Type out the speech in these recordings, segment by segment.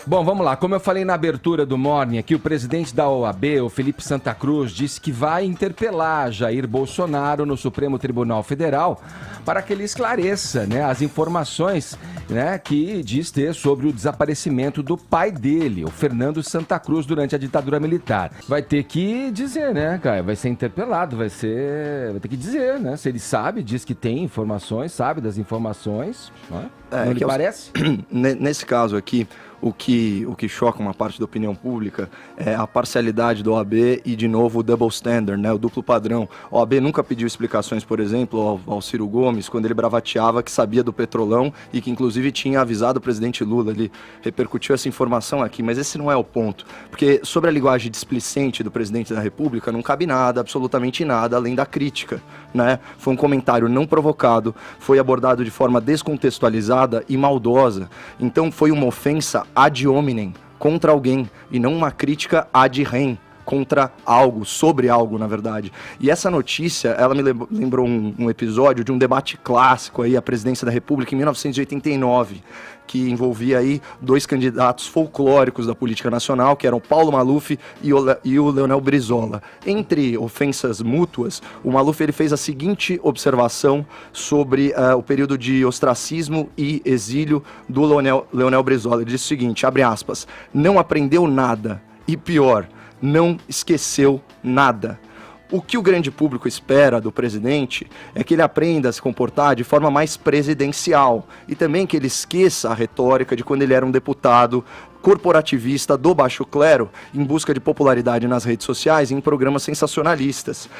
Bom, vamos lá. Como eu falei na abertura do Morning aqui, o presidente da OAB, o Felipe Santa Cruz, disse que vai interpelar Jair Bolsonaro no Supremo Tribunal Federal para que ele esclareça, né, as informações, né, que diz ter sobre o desaparecimento do pai dele, o Fernando Santa Cruz, durante a ditadura militar. Vai ter que dizer, né, cara? Vai ser interpelado, vai ter que dizer, né? Se ele sabe, diz que tem informações, sabe das informações, né? Não lhe parece? Nesse caso aqui, o que choca uma parte da opinião pública é a parcialidade do OAB e, de novo, o double standard, né, o duplo padrão. O OAB nunca pediu explicações, por exemplo, ao Ciro Gomes, quando ele bravateava que sabia do Petrolão e que, inclusive, tinha avisado o presidente Lula. Ele repercutiu essa informação aqui, mas esse não é o ponto. Porque sobre a linguagem displicente do presidente da República, não cabe nada, absolutamente nada, além da crítica, né? Foi um comentário não provocado, foi abordado de forma descontextualizada e maldosa. Então, foi uma ofensa ad hominem, contra alguém, e não uma crítica ad rem, contra algo, sobre algo, na verdade. E essa notícia, ela me lembrou um episódio de um debate clássico aí à presidência da República em 1989, que envolvia aí dois candidatos folclóricos da política nacional, que eram Paulo Maluf e o Leonel Brizola. Entre ofensas mútuas, o Maluf ele fez a seguinte observação sobre o período de ostracismo e exílio do Leonel Brizola. Ele disse o seguinte, abre aspas, não aprendeu nada e pior, não esqueceu nada. O que o grande público espera do presidente é que ele aprenda a se comportar de forma mais presidencial e também que ele esqueça a retórica de quando ele era um deputado corporativista do baixo clero em busca de popularidade nas redes sociais e em programas sensacionalistas.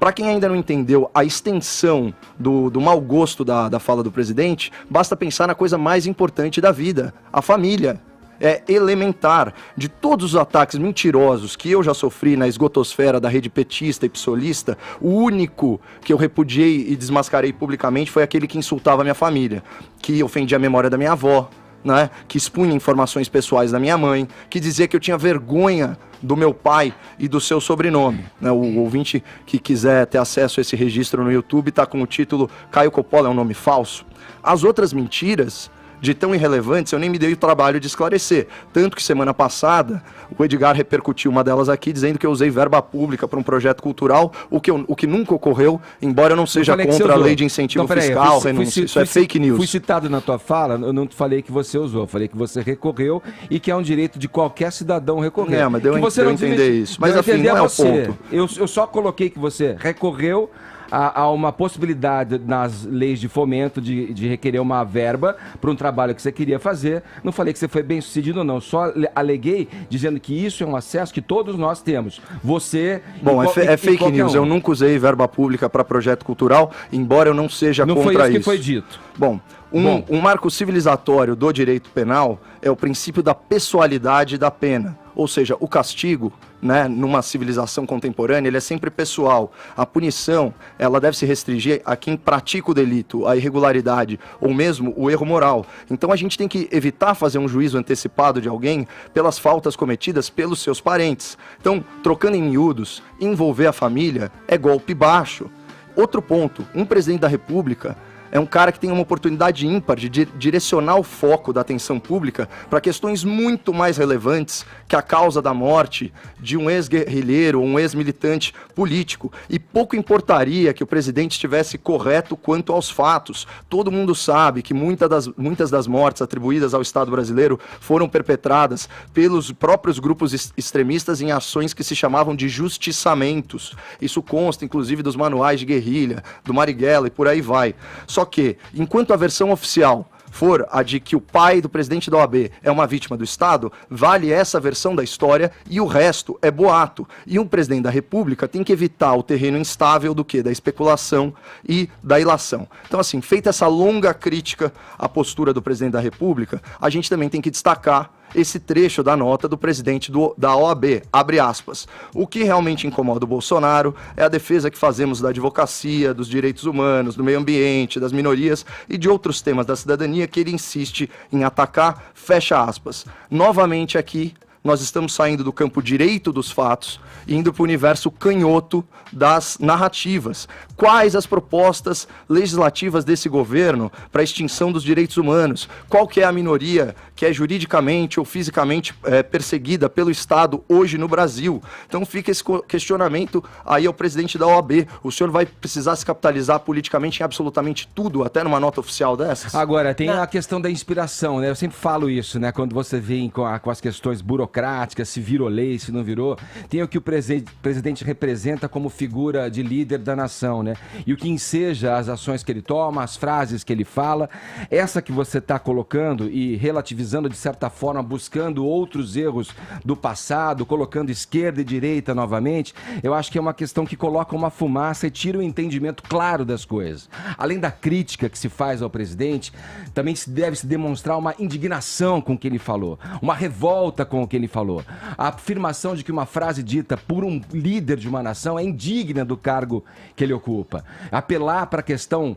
Para quem ainda não entendeu a extensão do mau gosto da fala do presidente, basta pensar na coisa mais importante da vida, a família. É elementar. De todos os ataques mentirosos que eu já sofri na esgotosfera da rede petista e psolista, o único que eu repudiei e desmascarei publicamente foi aquele que insultava a minha família, que ofendia a memória da minha avó, né? Que expunha informações pessoais da minha mãe, que dizia que eu tinha vergonha do meu pai e do seu sobrenome, né? O ouvinte que quiser ter acesso a esse registro no YouTube está com o título Caio Coppola é um nome falso. As outras mentiras, de tão irrelevantes, eu nem me dei o trabalho de esclarecer. Tanto que semana passada, o Edgar repercutiu uma delas aqui, dizendo que eu usei verba pública para um projeto cultural, o que nunca ocorreu, embora eu não seja contra a lei de incentivo fiscal, renúncia. Isso é fake news. Fui citado na tua fala, eu não falei que você usou, eu falei que você recorreu e que é um direito de qualquer cidadão recorrer. É, mas deu a entender isso. Mas afim, não é o ponto. Eu só coloquei que você recorreu a uma possibilidade nas leis de fomento de requerer uma verba para um trabalho que você queria fazer. Não falei que você foi bem sucedido, não. Só aleguei dizendo que isso é um acesso que todos nós temos. Você... Bom, é fake news. Eu nunca usei verba pública para projeto cultural, embora eu não seja contra isso. Não foi isso que foi dito. Bom, um marco civilizatório do direito penal é o princípio da pessoalidade da pena. Ou seja, o castigo, né, numa civilização contemporânea, ele é sempre pessoal. A punição, ela deve se restringir a quem pratica o delito, a irregularidade, ou mesmo o erro moral. Então a gente tem que evitar fazer um juízo antecipado de alguém pelas faltas cometidas pelos seus parentes. Então, trocando em miúdos, envolver a família é golpe baixo. Outro ponto, um presidente da República é um cara que tem uma oportunidade ímpar de direcionar o foco da atenção pública para questões muito mais relevantes que a causa da morte de um ex-guerrilheiro ou um ex-militante político. E pouco importaria que o presidente estivesse correto quanto aos fatos. Todo mundo sabe que muitas das mortes atribuídas ao Estado brasileiro foram perpetradas pelos próprios grupos extremistas em ações que se chamavam de justiçamentos. Isso consta, inclusive, dos manuais de guerrilha, do Marighella e por aí vai. Só que, enquanto a versão oficial for a de que o pai do presidente da OAB é uma vítima do Estado, vale essa versão da história e o resto é boato. E um presidente da República tem que evitar o terreno instável do quê? Da especulação e da ilação. Então, assim, feita essa longa crítica à postura do presidente da República, a gente também tem que destacar esse trecho da nota do presidente da OAB, abre aspas. O que realmente incomoda o Bolsonaro é a defesa que fazemos da advocacia, dos direitos humanos, do meio ambiente, das minorias e de outros temas da cidadania que ele insiste em atacar, fecha aspas. Novamente aqui, nós estamos saindo do campo direito dos fatos e indo para o universo canhoto das narrativas. Quais as propostas legislativas desse governo para a extinção dos direitos humanos? Qual que é a minoria que é juridicamente ou fisicamente perseguida pelo Estado hoje no Brasil? Então fica esse questionamento aí ao presidente da OAB. O senhor vai precisar se capitalizar politicamente em absolutamente tudo, até numa nota oficial dessas? Agora, tem a questão da inspiração, né? Eu sempre falo isso, né? Quando você vem com as questões burocráticas, se virou lei, se não virou, tem o que o presidente representa como figura de líder da nação, né? E o que enseja as ações que ele toma, as frases que ele fala, essa que você está colocando e relativizando de certa forma, buscando outros erros do passado, colocando esquerda e direita novamente, eu acho que é uma questão que coloca uma fumaça e tira o entendimento claro das coisas. Além da crítica que se faz ao presidente, também deve se demonstrar uma indignação com o que ele falou, uma revolta com o que ele falou. A afirmação de que uma frase dita por um líder de uma nação é indigna do cargo que ele ocupa. Apelar para a questão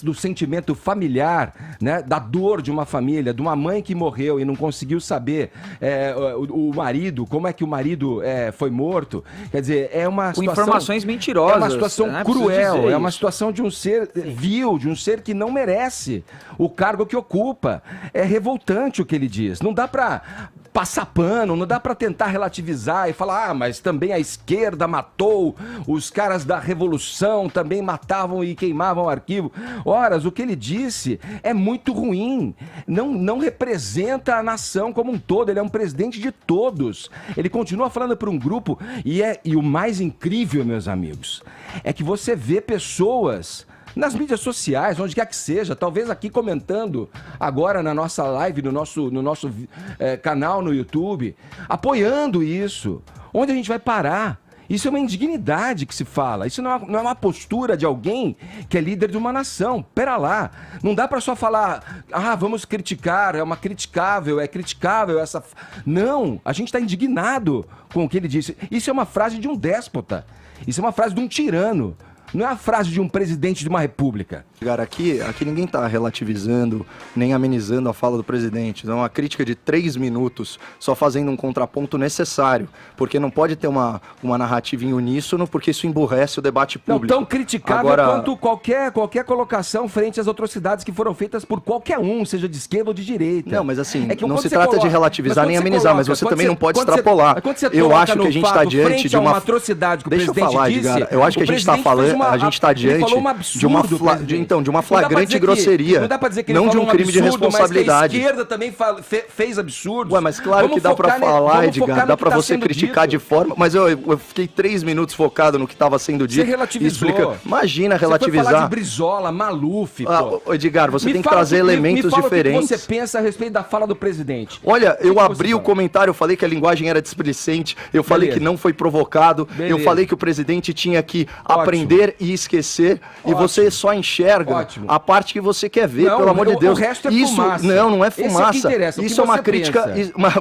do sentimento familiar, né, da dor de uma família, de uma mãe que morreu e não conseguiu saber o marido, como é que o marido foi morto. Quer dizer, é uma situação... Com informações mentirosas. É uma situação cruel, é uma situação de um ser vil, de um ser que não merece o cargo que ocupa. É revoltante o que ele diz. Não dá para passar pano, não dá para tentar relativizar e falar, mas também a esquerda matou, os caras da revolução também matavam e queimavam o arquivo. Ora, o que ele disse é muito ruim, não representa a nação como um todo, ele é um presidente de todos. Ele continua falando para um grupo e o mais incrível, meus amigos, é que você vê pessoas nas mídias sociais, onde quer que seja, talvez aqui comentando agora na nossa live, no nosso canal no YouTube, apoiando isso. Onde a gente vai parar? Isso é uma indignidade que se fala. Isso não é uma postura de alguém que é líder de uma nação. Pera lá. Não dá para só falar, vamos criticar, é criticável essa... Não, a gente está indignado com o que ele disse. Isso é uma frase de um déspota. Isso é uma frase de um tirano. Não é a frase de um presidente de uma república. Cara, aqui ninguém está relativizando nem amenizando a fala do presidente. É uma crítica de 3 minutos, só fazendo um contraponto necessário. Porque não pode ter uma narrativa em uníssono, porque isso emburrece o debate público. Não tão criticável quanto qualquer colocação frente às atrocidades que foram feitas por qualquer um, seja de esquerda ou de direita. Não, mas assim, não se trata de relativizar nem amenizar, mas você também não pode extrapolar. Eu acho que a gente está diante de uma atrocidade que o presidente disse. Deixa eu falar, Edgar. Eu acho que a gente está falando... A gente está diante de uma flagrante grosseria, não dá pra dizer que não de um crime de responsabilidade. Mas a esquerda também fez absurdos. Ué, mas claro que dá pra falar, Edgar, dá pra você criticar de forma... Mas eu fiquei 3 minutos focado no que estava sendo dito. Você relativizou. Imagina relativizar. Você foi falar de Brizola, Maluf, Edgar, você tem que trazer elementos diferentes. O que você pensa a respeito da fala do presidente? Olha, eu abri o comentário, eu falei que a linguagem era displicente, eu falei que não foi provocado, eu falei que o presidente tinha que aprender e esquecer, e você só enxerga a parte que você quer ver, pelo amor de Deus. O resto é fumaça. Não é fumaça. Isso é uma crítica.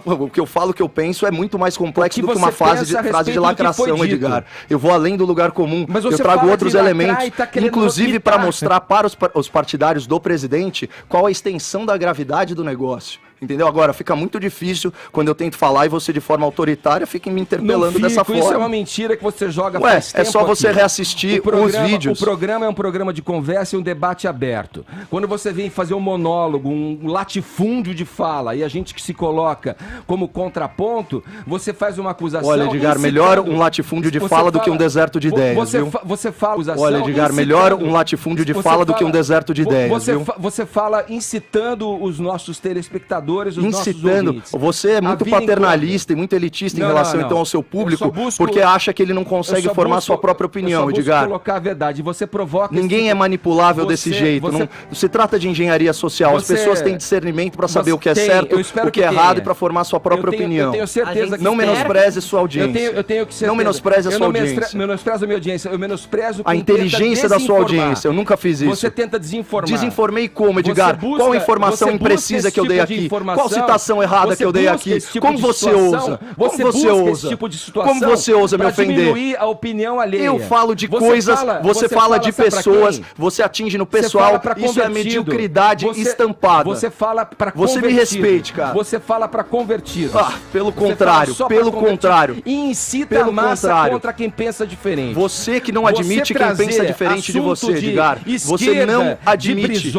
O que eu falo, o que eu penso é muito mais complexo do que uma frase de lacração, Edgar. Eu vou além do lugar comum, eu trago outros elementos, inclusive para mostrar para os partidários do presidente qual a extensão da gravidade do negócio. Entendeu? Agora, fica muito difícil quando eu tento falar e você, de forma autoritária, fica me interpelando dessa forma. Isso é uma mentira que você joga faz tempo. É só você reassistir os vídeos. O programa é um programa de conversa e um debate aberto. Quando você vem fazer um monólogo, um latifúndio de fala, e a gente que se coloca como contraponto, você faz uma acusação... Olha, Edgar, melhor um latifúndio de fala do que um deserto de ideias, viu? Você fala acusação... Olha, Edgar, melhor um latifúndio de fala do que um deserto de ideias, viu? Você fala incitando os nossos telespectadores, incitando. Você é muito paternalista e muito elitista em relação então ao seu público, porque acha que ele não consegue formar sua própria opinião, Edgar. Colocar a verdade, você provoca... Ninguém é manipulável desse jeito. Não se trata de engenharia social. As pessoas têm discernimento para saber o que é certo, o que é errado e para formar sua própria opinião. Eu tenho certeza que... Não menospreze sua audiência. Eu tenho certeza. Não menospreze a sua audiência. Eu menosprezo a minha audiência. Eu menosprezo a inteligência da sua audiência. Eu nunca fiz isso. Você tenta desinformar. Desinformei como, Edgar? Qual a informação imprecisa que eu dei aqui? informação. Qual citação errada que eu dei aqui? Tipo como você ousa? Você busca ousa esse tipo de situação? Como você ousa me ofender? Diminuir a opinião alheia. Eu falo de coisas, você fala de pessoas, você atinge no pessoal, isso é mediocridade estampada. Você fala pra convertido. Você me respeite, cara. Você fala pra convertido. Pelo contrário, pelo contrário. E incita a massa contra quem pensa diferente. Você que não admite quem pensa diferente de você, Edgar. Você não admite.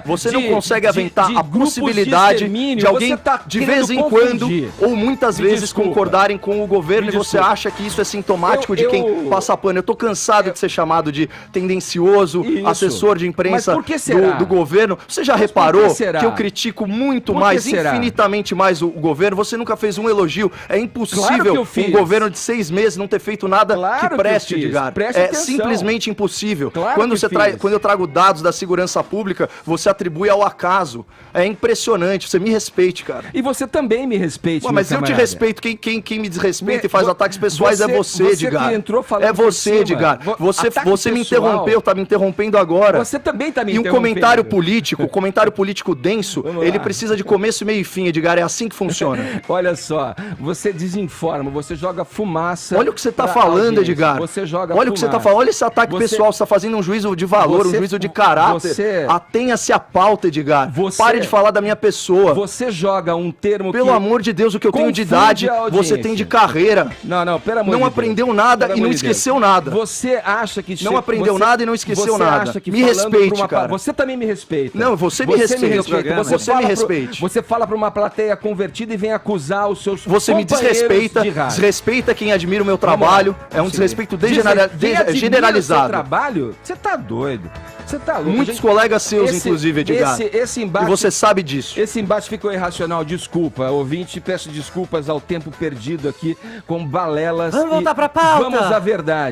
Você não consegue aventar a possibilidade de alguém de vez em quando ou muitas vezes concordarem com o governo e você acha que isso é sintomático de quem passa pano. Eu tô cansado de ser chamado de tendencioso, assessor de imprensa do governo. Você já reparou que eu critico muito mais, infinitamente mais o governo? Você nunca fez um elogio. É impossível um governo de 6 meses não ter feito nada que preste, Edgar. É simplesmente impossível. Quando eu trago dados da segurança pública, você atribui ao acaso. É impressionante. Você me respeite, cara. E você também me respeite, mas eu te respeito. Quem me desrespeita e faz ataques pessoais é você, Edgar. É você, Edgar. Você me interrompeu, tá me interrompendo agora. Você também tá me interrompendo. E o comentário político denso, ele precisa de começo, meio e fim, Edgar. É assim que funciona. Olha só, você desinforma, você joga fumaça. Olha o que você tá falando, Edgar. Você joga Olha o que você tá falando. Olha esse ataque pessoal. Você tá fazendo um juízo de valor, um juízo de caráter. Atenha-se à pauta, Edgar. Pare de falar da minha pessoa. Você joga um termo Pelo amor de Deus, o que eu tenho de idade, você tem de carreira. Não, pelo amor de Deus. Não aprendeu nada e não esqueceu nada. Você acha que... Não aprendeu nada e não esqueceu nada. Me respeite, cara. Você também me respeita. Não, você me respeita. Você me respeite. Você fala pra uma plateia convertida e vem acusar os seus Você me desrespeita, desrespeita quem admira o meu trabalho. É um desrespeito generalizado. Trabalho? Você tá doido. Você tá louco. Muitos colegas seus, inclusive, Edgar. Esse embate, e você sabe disso. Esse embate ficou irracional. Desculpa, ouvinte. Peço desculpas ao tempo perdido aqui com balelas. Vamos voltar pra pauta. Vamos à verdade.